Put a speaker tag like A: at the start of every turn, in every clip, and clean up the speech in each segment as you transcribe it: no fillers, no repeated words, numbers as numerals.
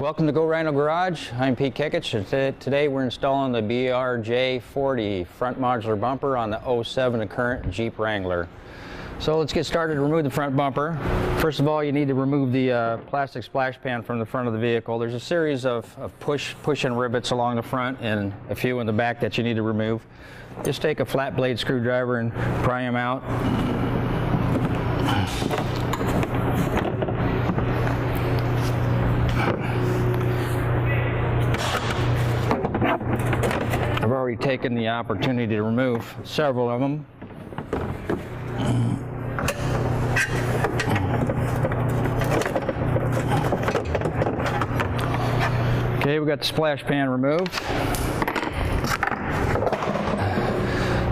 A: Welcome to Go Rhino Garage. I'm Pete Kikich, and today we're installing the BRJ40 front modular bumper on the 07 current Jeep Wrangler. So let's get started to remove the front bumper. First of all, you need to remove the plastic splash pan from the front of the vehicle. There's a series of push-in rivets along the front and a few in the back that you need to remove. Just take a flat blade screwdriver and pry them out. I've already taken the opportunity to remove several of them. Okay, we got the splash pan removed.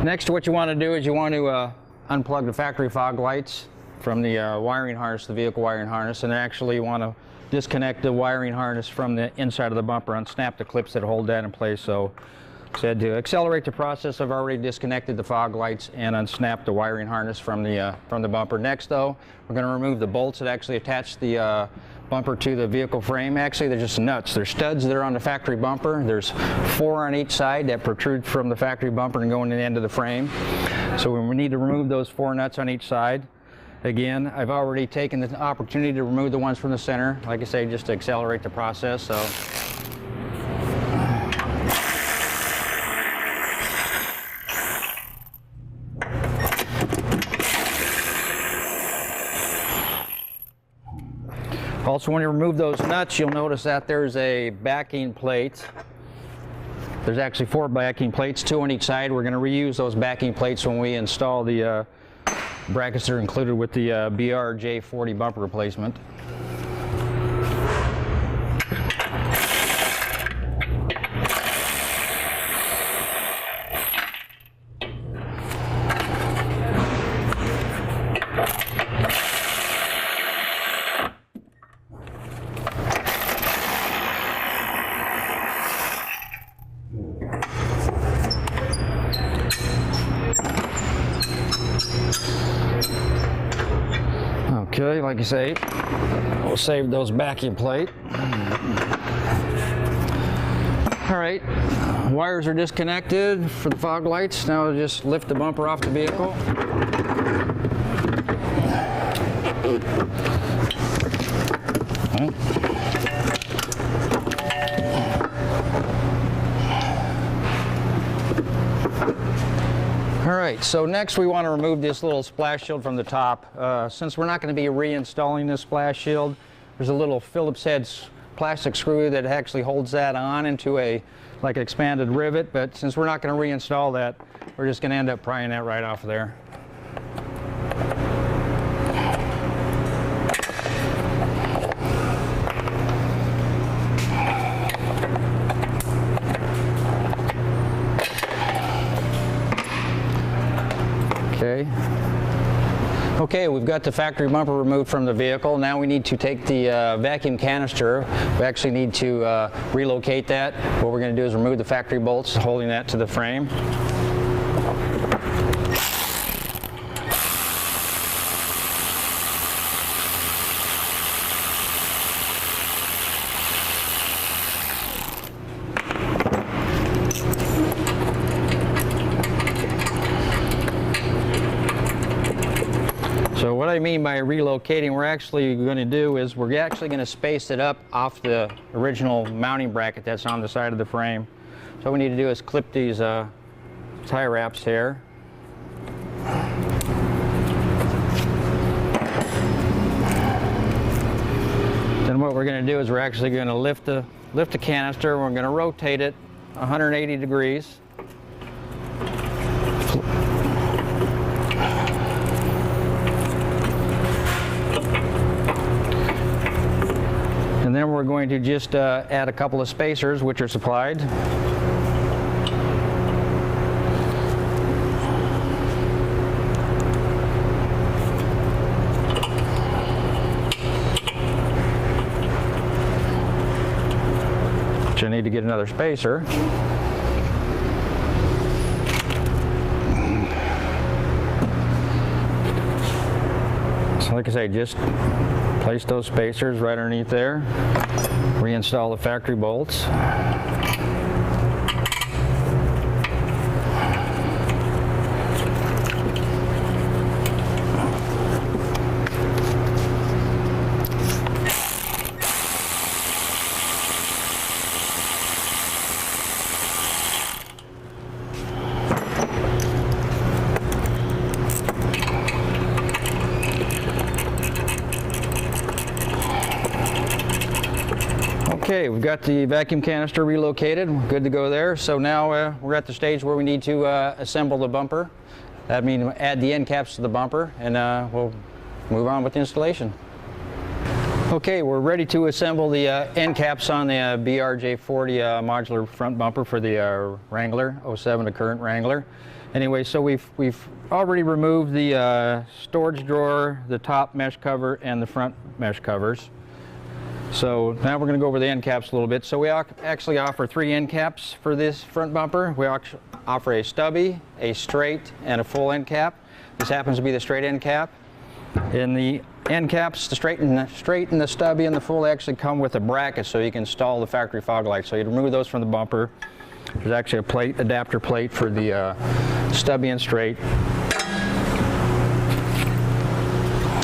A: Next, what you want to do is you want to unplug the factory fog lights from the wiring harness, the vehicle wiring harness, and actually you want to disconnect the wiring harness from the inside of the bumper, unsnap the clips that hold that in place. So said to accelerate the process, I've already disconnected the fog lights and unsnapped the wiring harness from the bumper. Next though, we're going to remove the bolts that actually attach the bumper to the vehicle frame. Actually, they're just nuts. They're studs that are on the factory bumper. There's 4 on each side that protrude from the factory bumper and go into the end of the frame. So we need to remove those 4 nuts on each side. Again, I've already taken the opportunity to remove the ones from the center, like I say, just to accelerate the process. So also, when you remove those nuts, you'll notice that there's a backing plate. There's actually 4 backing plates, 2 on each side. We're going to reuse those backing plates when we install the brackets that are included with the BRJ40 bumper replacement. Okay, like I say, we'll save those backing plate. All right, wires are disconnected for the fog lights. Now we'll just lift the bumper off the vehicle. All right, so next we want to remove this little splash shield from the top. Since we're not going to be reinstalling this splash shield, there's a little Phillips head plastic screw that actually holds that on into a like an expanded rivet, but since we're not going to reinstall that, we're just going to end up prying that right off of there. Okay, we've got the factory bumper removed from the vehicle. Now we need to take the vacuum canister. We actually need to relocate that. What we're going to do is remove the factory bolts holding that to the frame. So what I mean by relocating, we're actually going to do is we're actually going to space it up off the original mounting bracket that's on the side of the frame. So what we need to do is clip these tie wraps here. Then what we're going to do is we're actually going to lift the canister. We're going to rotate it 180 degrees. And then we're going to just add a couple of spacers, which are supplied. Which I need to get another spacer. So like I say, just Place those spacers right underneath there. Reinstall the factory bolts. Okay, we've got the vacuum canister relocated. We're good to go there. So now we're at the stage where we need to assemble the bumper. That means add the end caps to the bumper, and we'll move on with the installation. Okay, we're ready to assemble the end caps on the BRJ40 modular front bumper for the Wrangler 07 to current Wrangler. Anyway, so we've already removed the storage drawer, the top mesh cover, and the front mesh covers. So now we're going to go over the end caps a little bit. So we actually offer 3 end caps for this front bumper. We offer a stubby, a straight, and a full end cap. This happens to be the straight end cap. In the end caps, the straight and the stubby and the full, they actually come with a bracket so you can install the factory fog lights. So you remove those from the bumper. There's actually a plate, adapter plate for the stubby and straight.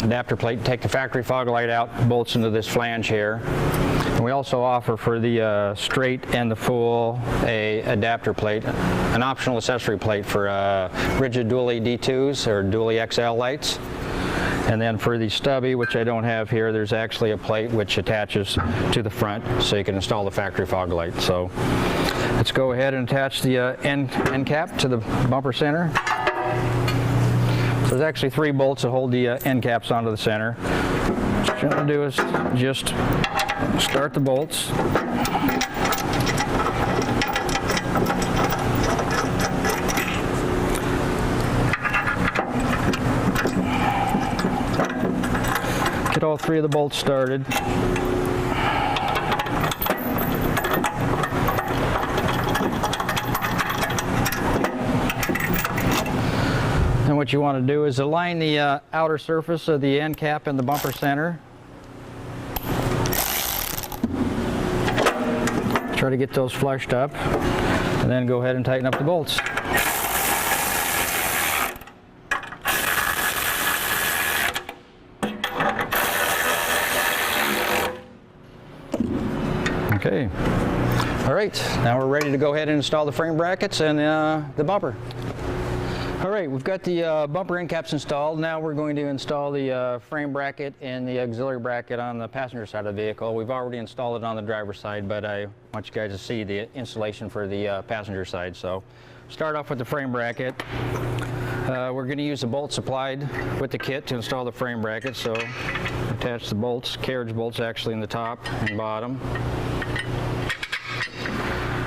A: Adapter plate, take the factory fog light out, bolts into this flange here. And we also offer for the straight and the full a adapter plate, an optional accessory plate for rigid dually D2s or dually XL lights. And then for the stubby, which I don't have here, there's actually a plate which attaches to the front so you can install the factory fog light. So let's go ahead and attach the end cap to the bumper center. So there's actually 3 bolts that hold the end caps onto the center. What you're going to do is just start the bolts. Get all 3 of the bolts started. And what you want to do is align the outer surface of the end cap and the bumper center. Try to get those flushed up, and then go ahead and tighten up the bolts. Okay. All right, now we're ready to go ahead and install the frame brackets and the bumper. All right, we've got the bumper end caps installed. Now we're going to install the frame bracket and the auxiliary bracket on the passenger side of the vehicle. We've already installed it on the driver's side, but I want you guys to see the installation for the passenger side. So start off with the frame bracket. We're going to use the bolts supplied with the kit to install the frame bracket. So attach the bolts, carriage bolts actually in the top and bottom.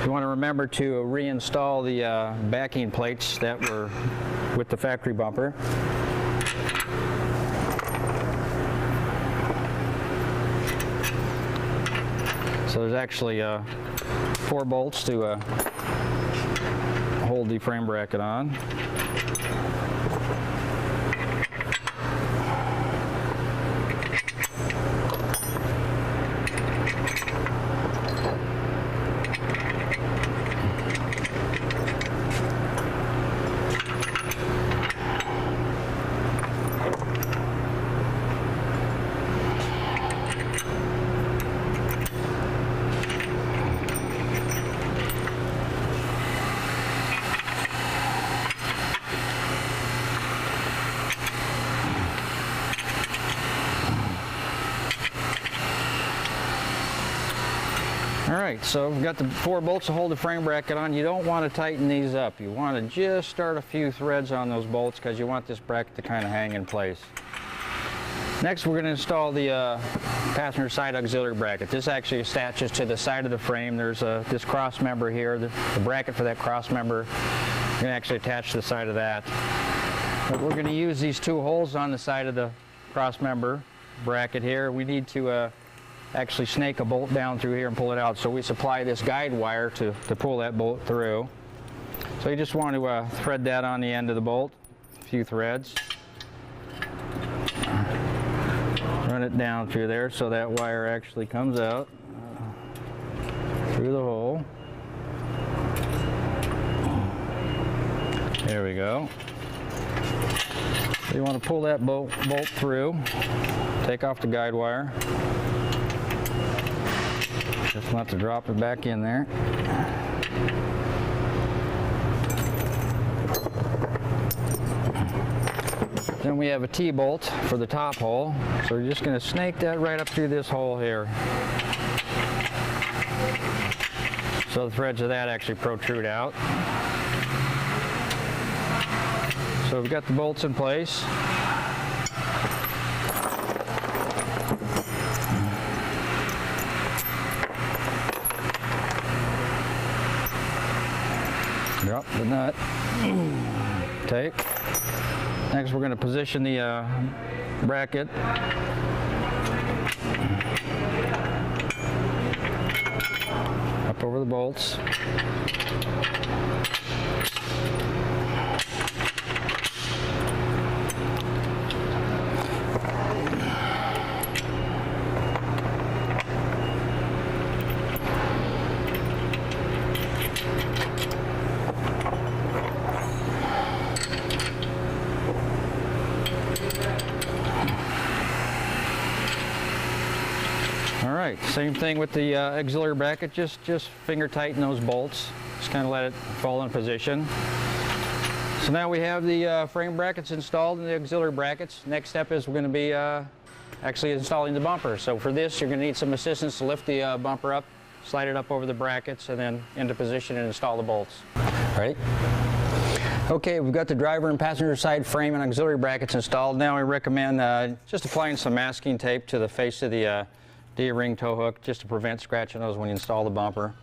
A: You want to remember to reinstall the backing plates that were with the factory bumper. So there's actually 4 bolts to hold the frame bracket on. All right, so we've got the 4 bolts to hold the frame bracket on. You don't want to tighten these up. You want to just start a few threads on those bolts because you want this bracket to kind of hang in place. Next, we're going to install the passenger side auxiliary bracket. This actually attaches to the side of the frame. There's this cross member here. The bracket for that cross member, you're going to actually attach to the side of that. But we're going to use these 2 holes on the side of the cross member bracket here. We need to actually snake a bolt down through here and pull it out. So we supply this guide wire to pull that bolt through. So you just want to thread that on the end of the bolt, a few threads. Right run it down through there so that wire actually comes out through the hole. There we go. So you want to pull that bolt through, take off the guide wire. Just want to drop it back in there. Then we have a T-bolt for the top hole. So we're just going to snake that right up through this hole here. So the threads of that actually protrude out. So we've got the bolts in place. Drop the nut. Take. Next we're going to position the bracket. Up over the bolts. Alright, same thing with the auxiliary bracket, just finger tighten those bolts, just kind of let it fall in position. So now we have the frame brackets installed and the auxiliary brackets. Next step is we're going to be actually installing the bumper. So for this you're going to need some assistance to lift the bumper up, slide it up over the brackets, and then into position and install the bolts. Ready? Okay, we've got the driver and passenger side frame and auxiliary brackets installed. Now I recommend just applying some masking tape to the face of the D-ring tow hook just to prevent scratching those when you install the bumper.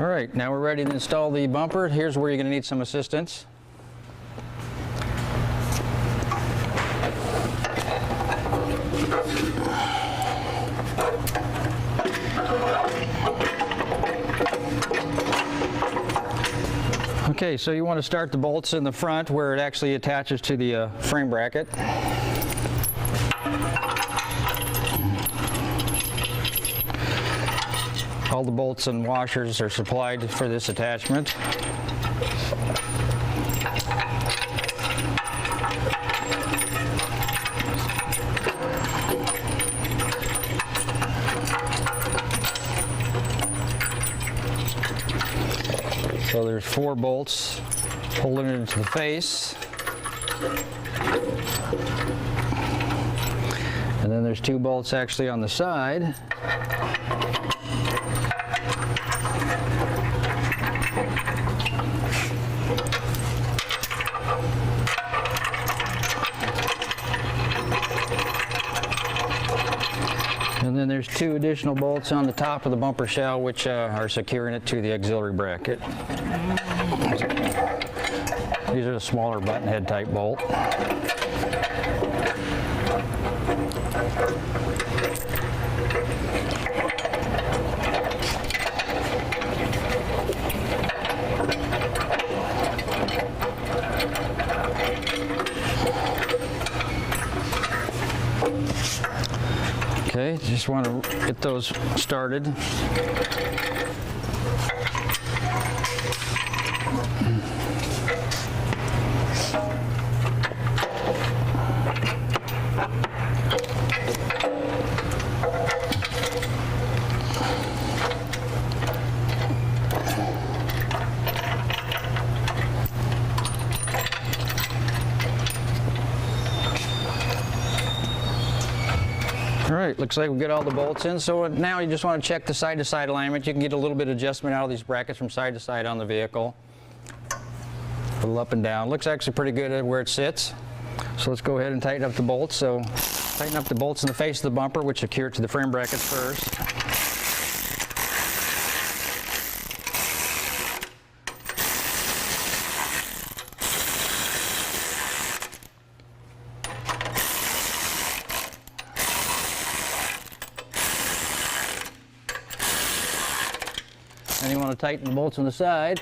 A: All right, now we're ready to install the bumper. Here's where you're going to need some assistance. Okay, so you want to start the bolts in the front where it actually attaches to the frame bracket. All the bolts and washers are supplied for this attachment. So there's 4 bolts holding it into the face. And then there's 2 bolts actually on the side. And then there's 2 additional bolts on the top of the bumper shell which are securing it to the auxiliary bracket. These are the smaller button head type bolt. Okay, just want to get those started. All right, looks like we got all the bolts in. So now you just want to check the side-to-side alignment. You can get a little bit of adjustment out of these brackets from side to side on the vehicle. A little up and down. Looks actually pretty good at where it sits. So let's go ahead and tighten up the bolts. So tighten up the bolts in the face of the bumper, which secure it to the frame brackets first. Then you want to tighten the bolts on the side.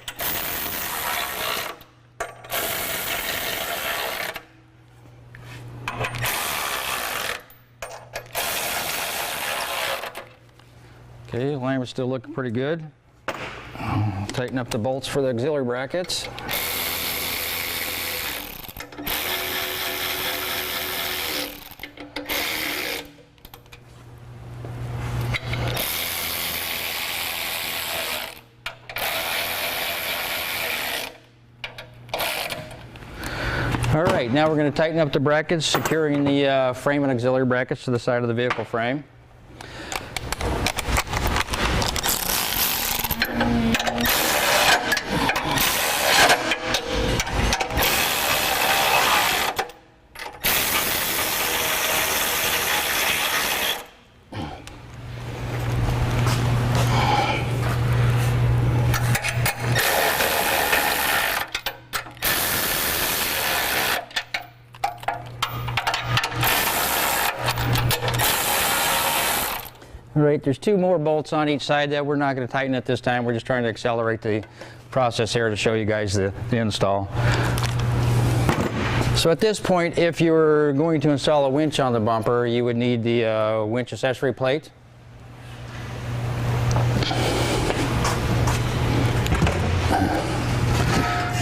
A: Okay, the alignment's still looking pretty good. Tighten up the bolts for the auxiliary brackets. All right, now we're going to tighten up the brackets, securing the frame and auxiliary brackets to the side of the vehicle frame. All right, there's two more bolts on each side that we're not going to tighten at this time. We're just trying to accelerate the process here to show you guys the install. So at this point, if you're going to install a winch on the bumper, you would need the winch accessory plate.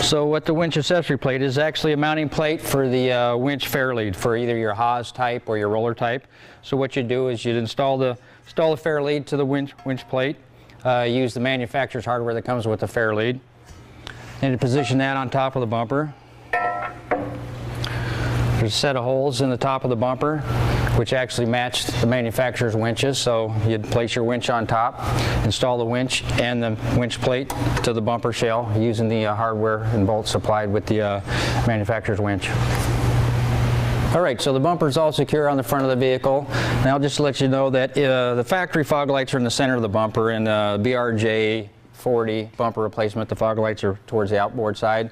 A: So what the winch accessory plate is actually a mounting plate for the winch fair lead for either your Haas type or your roller type. So what you do is you'd install the fair lead to the winch plate, use the manufacturer's hardware that comes with the fair lead, and to position that on top of the bumper. There's a set of holes in the top of the bumper which actually match the manufacturer's winches. So you'd place your winch on top, install the winch and the winch plate to the bumper shell using the hardware and bolts supplied with the manufacturer's winch. All right, so the bumper is all secure on the front of the vehicle. Now just to let you know that the factory fog lights are in the center of the bumper, and BRJ40 bumper replacement, the fog lights are towards the outboard side.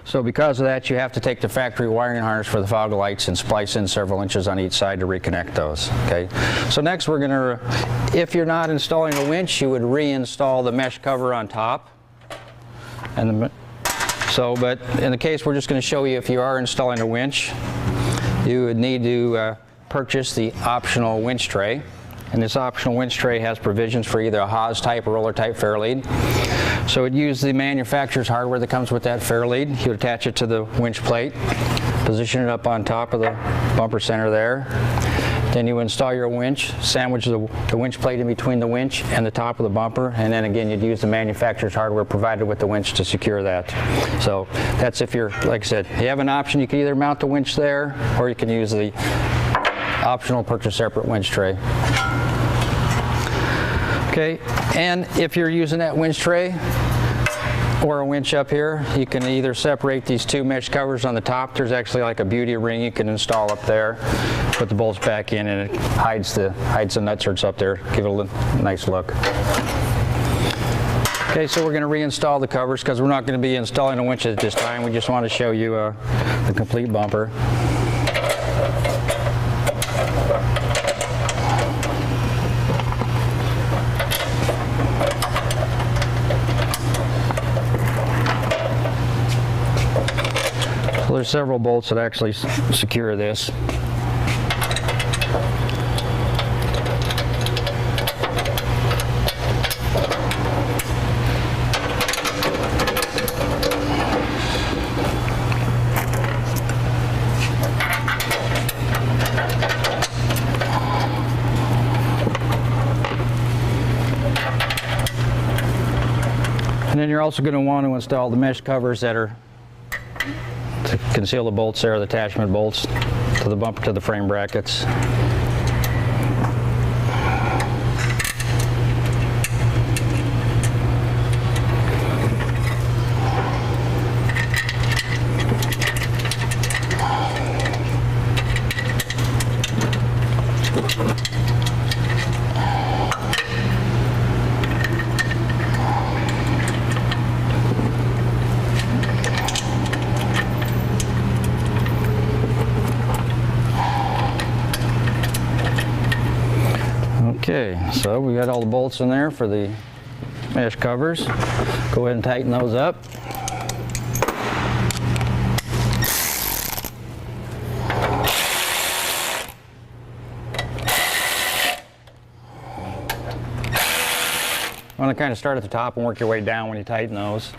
A: So because of that, you have to take the factory wiring harness for the fog lights and splice in several inches on each side to reconnect those. Okay. So next we're going to, if you're not installing a winch, you would reinstall the mesh cover on top. And but in the case we're just going to show you if you are installing a winch, you would need to purchase the optional winch tray. And this optional winch tray has provisions for either a Haas type or roller type fair lead. So it uses the manufacturer's hardware that comes with that fair lead. You would attach it to the winch plate, position it up on top of the bumper center there. Then you install your winch, sandwich the winch plate in between the winch and the top of the bumper, and then again you'd use the manufacturer's hardware provided with the winch to secure that. So that's if you're, like I said, you have an option. You can either mount the winch there or you can use the optional purchase separate winch tray. Okay, and if you're using that winch tray or a winch up here, you can either separate these two mesh covers on the top. There's actually like a beauty ring you can install up there, put the bolts back in, and it hides the nutserts up there, give it a nice look. Okay, so we're going to reinstall the covers because we're not going to be installing a winch at this time. We just want to show you the complete bumper. So there's several bolts that actually secure this. And then you're also going to want to install the mesh covers that are to conceal the bolts there, the attachment bolts to the bumper to the frame brackets. Okay, so we got all the bolts in there for the mesh covers. Go ahead and tighten those up. want to kind of start at the top and work your way down when you tighten those.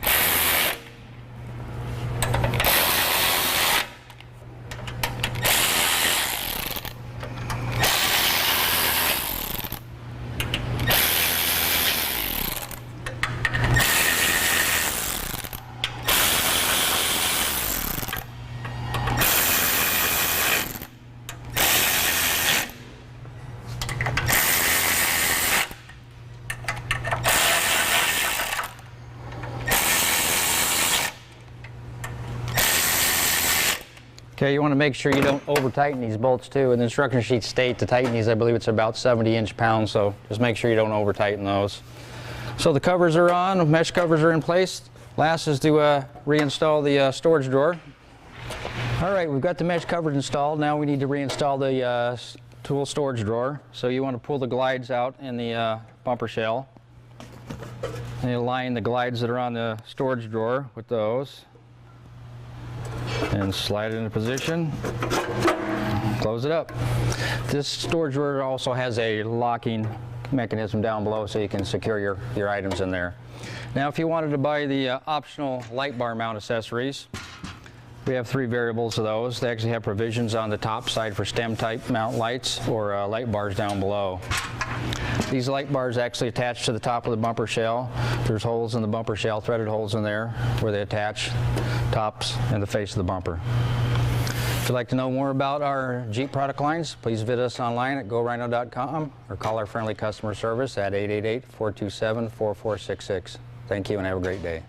A: Okay, you want to make sure you don't over tighten these bolts too. And the instruction sheets state to tighten these, I believe it's about 70 inch-pounds, so just make sure you don't over tighten those. So the covers are on, the mesh covers are in place. Last is to reinstall the storage drawer. All right, we've got the mesh covers installed. Now we need to reinstall the tool storage drawer. So you want to pull the glides out in the bumper shell. And you align the glides that are on the storage drawer with those. And slide it into position, close it up. This storage drawer also has a locking mechanism down below so you can secure your items in there. Now if you wanted to buy the optional light bar mount accessories, we have 3 variables of those. They actually have provisions on the top side for stem type mount lights or light bars down below. These light bars actually attach to the top of the bumper shell. There's holes in the bumper shell, threaded holes in there where they attach tops and the face of the bumper. If you'd like to know more about our Jeep product lines, please visit us online at gorhino.com or call our friendly customer service at 888-427-4466. Thank you and have a great day.